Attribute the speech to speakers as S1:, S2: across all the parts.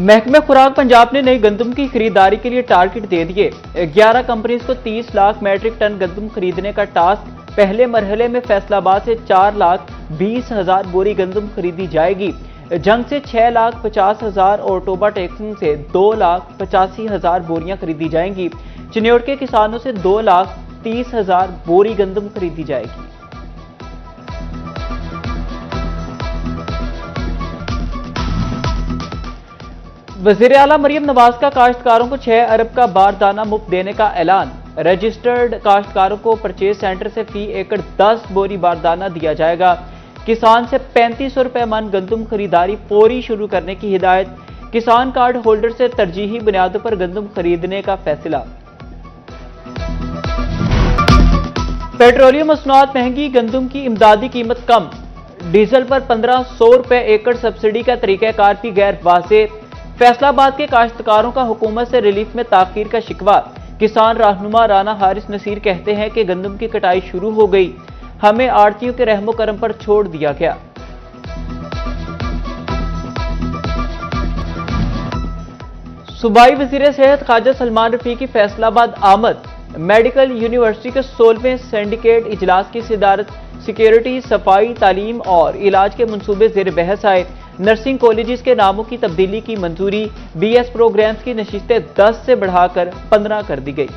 S1: महकमे खुराक पंजाब ने नई गंदम की खरीदारी के लिए टारगेट दे दिए। 11 कंपनीज को 30 लाख मैट्रिक टन गंदम खरीदने का टास्क। पहले मरहले में फैसलाबाद से 4,20,000 बोरी गंदम खरीदी जाएगी। जंग से 6,50,000 और टोबा टेक्सन से 2,85,000 बोरियां खरीदी जाएंगी। चिन्योट के किसानों से 2,30,000 बोरी गंदम खरीदी जाएगी। वज़ीर आला मरियम नवाज का काश्तकारों को 6 अरब का बारदाना मुफ्त देने का ऐलान। रजिस्टर्ड काश्तकारों को परचेज सेंटर से फी एकड़ 10 बोरी बारदाना दिया जाएगा। किसान से 3500 रुपए मन गंदम खरीदारी फौरी शुरू करने की हिदायत। किसान कार्ड होल्डर से तरजीही बुनियादों पर गंदम खरीदने का फैसला। पेट्रोलियम मसनूआत महंगी, गंदम की इमदादी कीमत कम। डीजल पर 1500 रुपए एकड़ सब्सिडी का तरीकाकार भी गैर वाज़ेह। फैसलाबाद के काश्तकारों का हुकूमत से रिलीफ में ताखीर का शिकवा। किसान रहनुमा राना हारिस नसीर कहते हैं कि गंदम की कटाई शुरू हो गई, हमें आड़तियों के रहमो करम पर छोड़ दिया गया। सूबाई वज़ीर सेहत ख्वाजा सलमान रफीकी फैसलाबाद आमद। मेडिकल यूनिवर्सिटी के 16वें सिंडिकेट इजलास की सदारत। सिक्योरिटी, सफाई, तालीम और इलाज के मंसूबे ज़ेर बहस आए। नर्सिंग कॉलेजेस के नामों की तब्दीली की मंजूरी। BS प्रोग्राम्स की नशिस्तें 10 से बढ़ाकर 15 कर दी गई।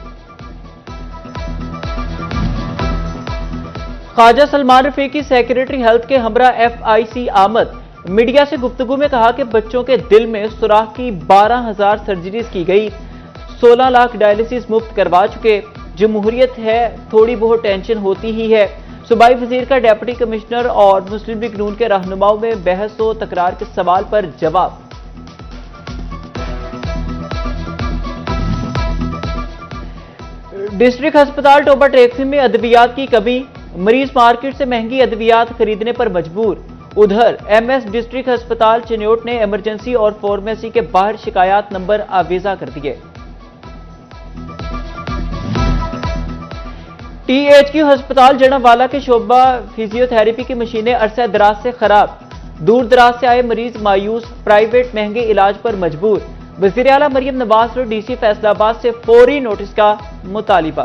S1: ख्वाजा सलमान रफीकी सेक्रेटरी हेल्थ के हमरा FIC आमद। मीडिया से गुफ्तगू में कहा कि बच्चों के दिल में सुराख की 12,000 सर्जरीज की गई। 16 लाख डायलिसिस मुफ्त करवा चुके। जमहूरियत है, थोड़ी बहुत टेंशन होती ही है। सूबाई वजीर का डिप्टी कमिश्नर और मुस्लिम लीग नून के रहनुमाओं में बहस व तकरार के सवाल पर जवाब। डिस्ट्रिक्ट अस्पताल टोबा टेक्सन में अद्वियात की कमी। मरीज मार्केट से महंगी अद्वियात खरीदने पर मजबूर। उधर MS डिस्ट्रिक्ट अस्पताल चिन्योट ने इमरजेंसी और फार्मेसी के बाहर शिकायत नंबर आवेजा कर दिए। THQ अस्पताल जनावाला के शोबा फिजियोथेरेपी की मशीनें अरसा दराज से खराब। दूर दराज से आए मरीज मायूस, प्राइवेट महंगे इलाज पर मजबूर। वज़ीर आला मरियम नवाज और DC फैसलाबाद से फौरी नोटिस का मुतालिबा।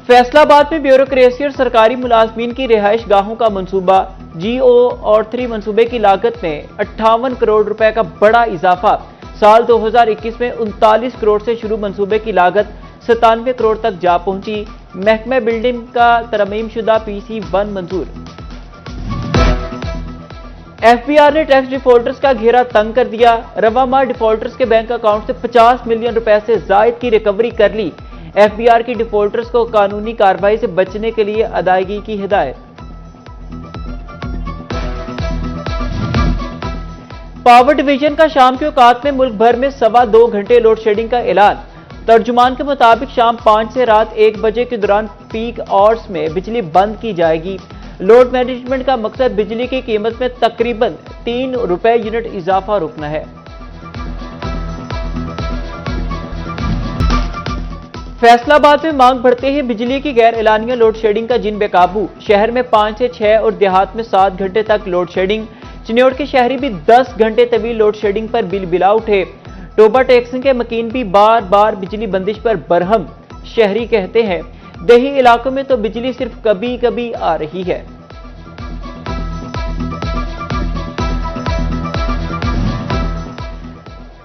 S1: फैसलाबाद में ब्यूरोक्रेसी और सरकारी मुलाजमीन की रिहाइश गाहों का मंसूबा। GO और 3 मंसूबे की लागत में 58 करोड़ रुपए का बड़ा इजाफा। साल 2021 में 39 करोड़ से शुरू मंसूबे की लागत 97 करोड़ तक जा पहुंची। महकमा बिल्डिंग का तरमीम शुदा PC1 मंजूर। FBR ने टैक्स डिफॉल्टर्स का घेरा तंग कर दिया। रवा माह डिफॉल्टर्स के बैंक अकाउंट से 50 मिलियन रुपए से जायद की रिकवरी कर ली। FBR की डिफॉल्टर्स को कानूनी कार्रवाई से बचने के लिए अदायगी की हिदायत। पावर डिवीजन का शाम के औकात में मुल्क भर में 2.25 घंटे लोड शेडिंग का ऐलान। तर्जुमान के मुताबिक शाम 5 से रात 1 बजे के दौरान पीक आवर्स में बिजली बंद की जाएगी। लोड मैनेजमेंट का मकसद बिजली की कीमत में तकरीबन 3 रुपए यूनिट इजाफा रोकना है। फैसलाबाद में मांग बढ़ते ही बिजली की गैर एलानिया लोड शेडिंग का जिन बेकाबू। शहर में 5 से 6 और देहात में 7 घंटे तक लोड शेडिंग। चिन्योट के शहरी भी 10 घंटे तवील लोड शेडिंग पर बिला उठे। टोबा टेक्सन के मकीन भी बार बार बिजली बंदिश पर बरहम। शहरी कहते हैं देही इलाकों में तो बिजली सिर्फ कभी कभी आ रही है।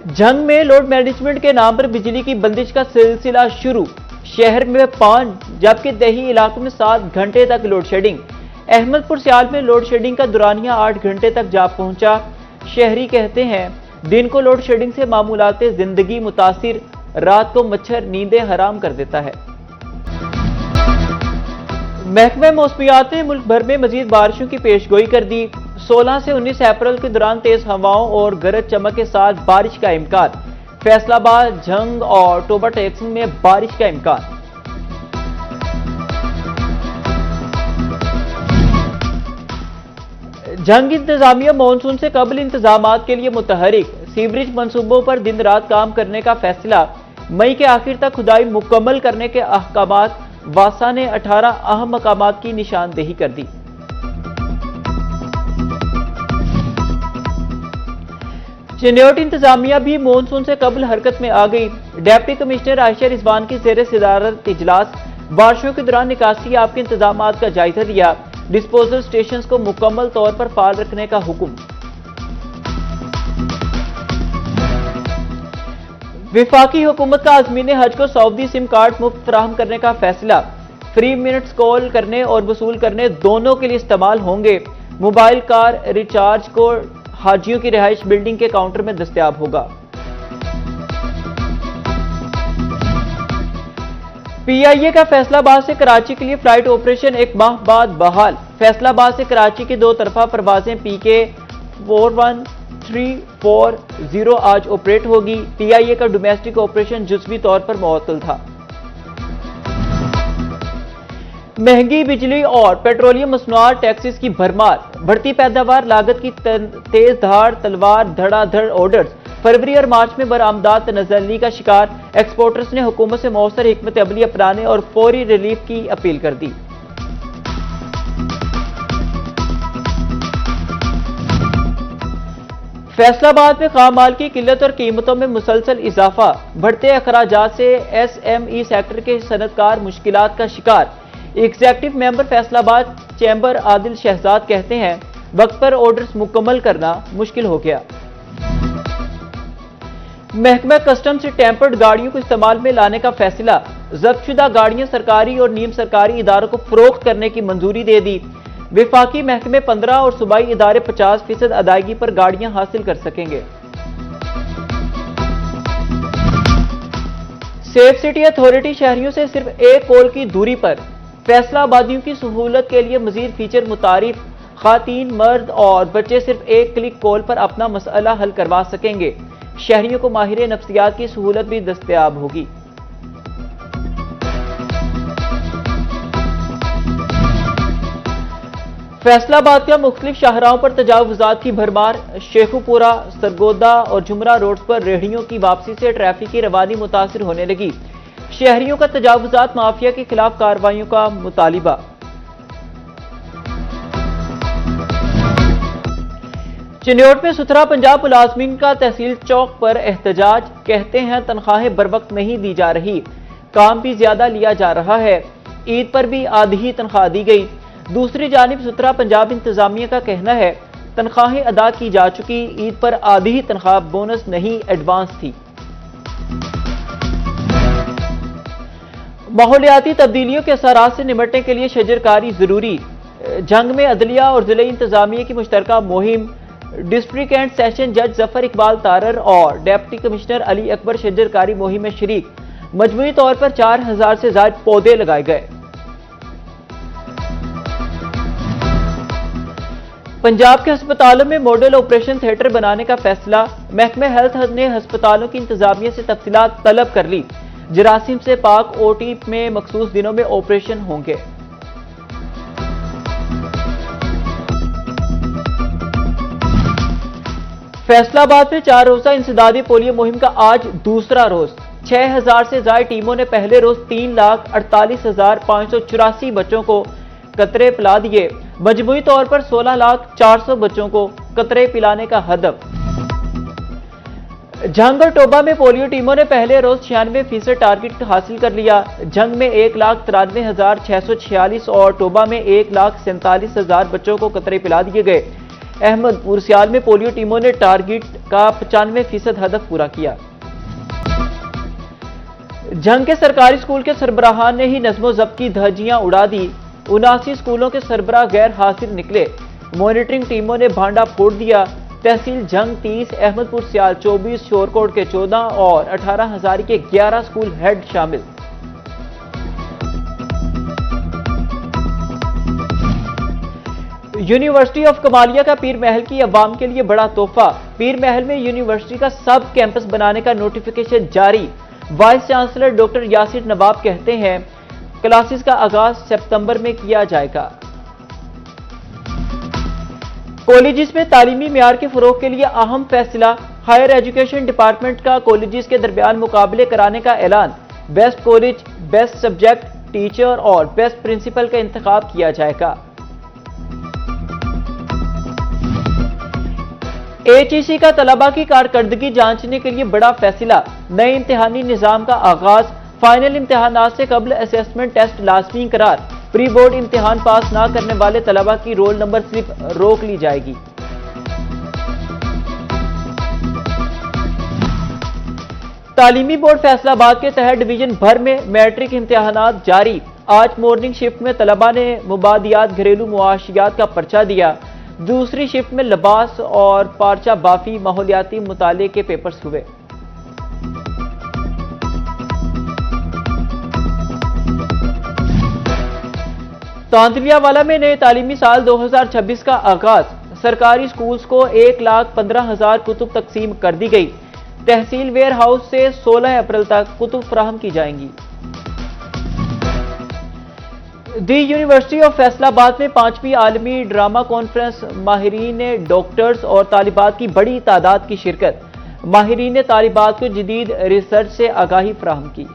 S1: जंग में लोड मैनेजमेंट के नाम पर बिजली की बंदिश का सिलसिला शुरू। शहर में 5 जबकि देही इलाकों में 7 घंटे तक लोड शेडिंग। अहमदपुर सियाल में लोड शेडिंग का दुरानिया 8 घंटे तक जा पहुंचा। शहरी कहते हैं दिन को लोड शेडिंग से मामूलाते जिंदगी मुतासिर, रात को मच्छर नींदें हराम कर देता है। महकमा मौसमियात ने मुल्क भर में मजीद बारिशों की पेशगोई कर दी। 16 से 19 अप्रैल के दौरान तेज हवाओं और गरज चमक के साथ बारिश का इम्कान। फैसलाबाद, जंग और टोबा टेक्सन में बारिश का इम्कान। जंग इंतजामिया मानसून से कबल इंतजामात के लिए मुतहरिक। सीवरेज मंसूबों पर दिन रात काम करने का फैसला। मई के आखिर तक खुदाई मुकम्मल करने के अहकामात। वासा ने 18 अहम मकामात की निशानदेही कर दी। चिन्योट इंतजामिया भी मानसून से कबल हरकत में आ गई। डिप्टी कमिश्नर आयशा रिजवान की ज़ेर सदारत इजलास बारिशों के दौरान निकासी आपके इंतजाम का जायजा लिया। डिस्पोजल स्टेशन को मुकम्मल तौर पर फाल रखने का हुक्म। विफाकी हुकूमत का आज़मीन हज को सऊदी सिम कार्ड मुफ्त फराहम करने का फैसला। फ्री मिनट्स कॉल करने और वसूल करने दोनों के लिए इस्तेमाल होंगे। मोबाइल कार रिचार्ज को हाजियों की रिहाइश बिल्डिंग के काउंटर में दस्तयाब होगा। पीआईए का फैसलाबाद से कराची के लिए फ्लाइट ऑपरेशन एक माह बाद बहाल। फैसलाबाद से कराची की दो तरफा परवाजें PK 41340 आज ऑपरेट होगी। पीआईए का डोमेस्टिक ऑपरेशन जुज़वी तौर पर मुअत्तल था। महंगी बिजली और पेट्रोलियम मसनूआत टैक्सेस की भरमार। बढ़ती पैदावार लागत की तेज धार तलवार धड़ाधड़ ऑर्डर्स। फरवरी और मार्च में बरामदात तनज़्ज़ुली का शिकार। एक्सपोर्टर्स ने हुकूमत से मौसर हिकमत अमली अपनाने और फौरी रिलीफ की अपील कर दी। फैसलाबाद में खाम माल की किल्लत और कीमतों में मुसलसल इजाफा। बढ़ते अखराजात से SME सेक्टर के सनतकार मुश्किलात का शिकार। Executive member Faisalabad chamber Adil Shahzad कहते हैं वक्त पर ऑर्डर्स मुकम्मल करना मुश्किल हो गया। महकमा कस्टम से टेम्पर्ड गाड़ियों को इस्तेमाल में लाने का फैसला। जब्तशुदा गाड़ियां सरकारी और नीम सरकारी इदारों को फरोख्त करने की मंजूरी दे दी। विफाकी महकमे 15 और सूबाई इदारे 50% अदायगी पर गाड़ियां हासिल कर सकेंगे। सेफ सिटी अथॉरिटी शहरियों से सिर्फ एक कॉल की दूरी पर। फैसलाबादियों की सहूलत के लिए मजीद फीचर मुतारिफ। खातीन मर्द और बच्चे सिर्फ एक क्लिक कॉल पर अपना मसला हल करवा सकेंगे। शहरियों को माहिर नफ्सियात की सहूलत भी दस्तयाब होगी। फैसलाबाद का मुख्तलिफ शाहराहों पर तजावुजात की भरमार। शेखुपुरा, सरगोदा और जुमरा रोड पर रेहड़ियों की वापसी से ट्रैफिक की रवानी मुतासिर होने लगी। शहरियों का तजावुजात माफिया के खिलाफ कार्रवाइयों का मुतालिबा। चिन्योट में सुथरा पंजाब मुलाजमीन का तहसील चौक पर एहतजाज। कहते हैं तनख्वाहें बर वक्त नहीं दी जा रही, काम भी ज्यादा लिया जा रहा है। ईद पर भी आधी ही तनख्वाह दी गई। दूसरी जानिब सुथरा पंजाब इंतजामिया का कहना है तनख्वाहें अदा की जा चुकी, ईद पर आधी ही तनख्वाह बोनस नहीं एडवांस थी। माहौलियाती तब्दीलियों के असरात से निपटने के लिए शजरकारी जरूरी। जंग में अदलिया और जिले इंतजामिया की मुश्तरका मुहिम। डिस्ट्रिक्ट एंड सेशन जज जफर इकबाल तारर और डिप्टी कमिश्नर अली अकबर शजरकारी मुहिम में शरीक। मजमूई तौर पर 4000 से ज्यादा पौधे लगाए गए। पंजाब के अस्पतालों में मॉडल ऑपरेशन थिएटर बनाने का फैसला। महकमे हेल्थ ने अस्पतालों की इंतजामिया से तफसीलात तलब कर ली। जरासीम से पाक OT में मखसूस दिनों में ऑपरेशन होंगे। फैसलाबाद में 4 रोजा इंसदादी पोलियो मुहिम का आज दूसरा रोज। 6000 से ज्यादा टीमों ने पहले रोज 3,48,584 बच्चों को कतरे पिला दिए। मजमूई तौर पर 16,04,000 बच्चों को कतरे पिलाने का हदफ। जंग और टोबा में पोलियो टीमों ने पहले रोज 96% टारगेट हासिल कर लिया। जंग में 1,93,646 और टोबा में 1,47,000 बच्चों को कतरे पिला दिए गए। अहमदपुर सियाल में पोलियो टीमों ने टारगेट का 95% हदफ पूरा किया। जंग के सरकारी स्कूल के सरबराहान ने ही नज़्मो ज़ब्त की धज्जियां उड़ा दी। 79 स्कूलों के सरबराह गैर हाजिर निकले। मॉनिटरिंग टीमों ने भांडा फोड़ दिया। तहसील जंग 30, अहमदपुर सियाल 24, शोरकोट के 14 और 18 हजारी के 11 स्कूल हेड शामिल। यूनिवर्सिटी ऑफ कमालिया का पीर महल की अवाम के लिए बड़ा तोहफा। पीर महल में यूनिवर्सिटी का सब कैंपस बनाने का नोटिफिकेशन जारी। वाइस चांसलर डॉक्टर यासिर नवाब कहते हैं क्लासेस का आगाज सितंबर में किया जाएगा। कॉलेजेस में तालीमी मियार के फरोग के लिए अहम फैसला। हायर एजुकेशन डिपार्टमेंट का कॉलेजेस के दरमियान मुकाबले कराने का ऐलान। Best college, best subject, teacher और बेस्ट प्रिंसिपल का इंतखाब किया जाएगा। एचईसी का तलबा की कारकर्दगी जांचने के लिए बड़ा फैसला, नए इम्तिहानी निजाम का आगाज, फाइनल इम्तिहानात से कबल असेसमेंट टेस्ट लाजमी करार, प्री बोर्ड इम्तिहान पास ना करने वाले तलबा की रोल नंबर स्लिप रोक ली जाएगी। तालीमी बोर्ड फैसलाबाद के तहत डिवीजन भर में मैट्रिक इम्तिहानात जारी, आज मॉर्निंग शिफ्ट में तलबा ने मुबादियात घरेलू मुआशियात का पर्चा दिया, दूसरी शिफ्ट में लिबास और पार्चा बाफी माहौलियाती मुताले के पेपर्स हुए। तांतलियावाला में नए तालीमी साल 2026 का आगाज, सरकारी स्कूल्स को 1,15,000 कुतुब तकसीम कर दी गई, तहसील वेयर हाउस से 16 अप्रैल तक कुतुब फराहम की जाएंगी। दी यूनिवर्सिटी ऑफ फैसलाबाद में 5वीं आलमी ड्रामा कॉन्फ्रेंस, माहिरीन डॉक्टर्स और तालिबात की बड़ी तादाद की शिरकत, माहिरीन तालिबात को जदीद रिसर्च से आगाही फराहम की।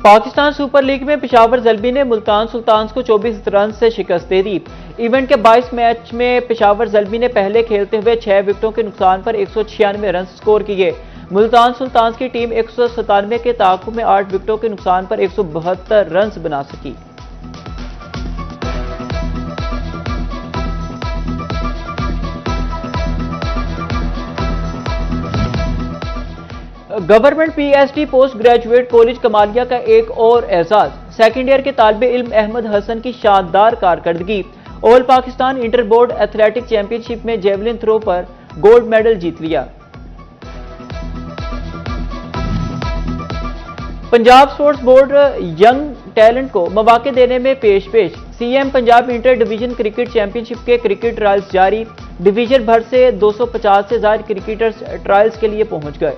S1: पाकिस्तान सुपर लीग में पेशावर ज़ल्बी ने मुल्तान सुल्तान्स को 24 रन से शिकस्त दे दी। इवेंट के 22 मैच में पेशावर ज़ल्बी ने पहले खेलते हुए 6 विकेटों के नुकसान पर 196 रन स्कोर किए। मुल्तान सुल्तान्स की टीम 197 के ताक़ुब में 8 विकेटों के नुकसान पर 172 रन बना सकी। Government PhD post graduate college Kamalia का एक और एजाज, सेकेंड ईयर के तालिबे इल्म अहमद हसन की शानदार कारकर्दगी, all Pakistan inter board athletic championship में जेवलिन थ्रो पर गोल्ड मेडल जीत लिया। Punjab sports board young talent को मौके देने में पेश CM Punjab inter division cricket championship के क्रिकेट ट्रायल्स जारी, डिवीजन भर से 250 से ज्यादा क्रिकेटर्स ट्रायल्स के लिए पहुंच गए।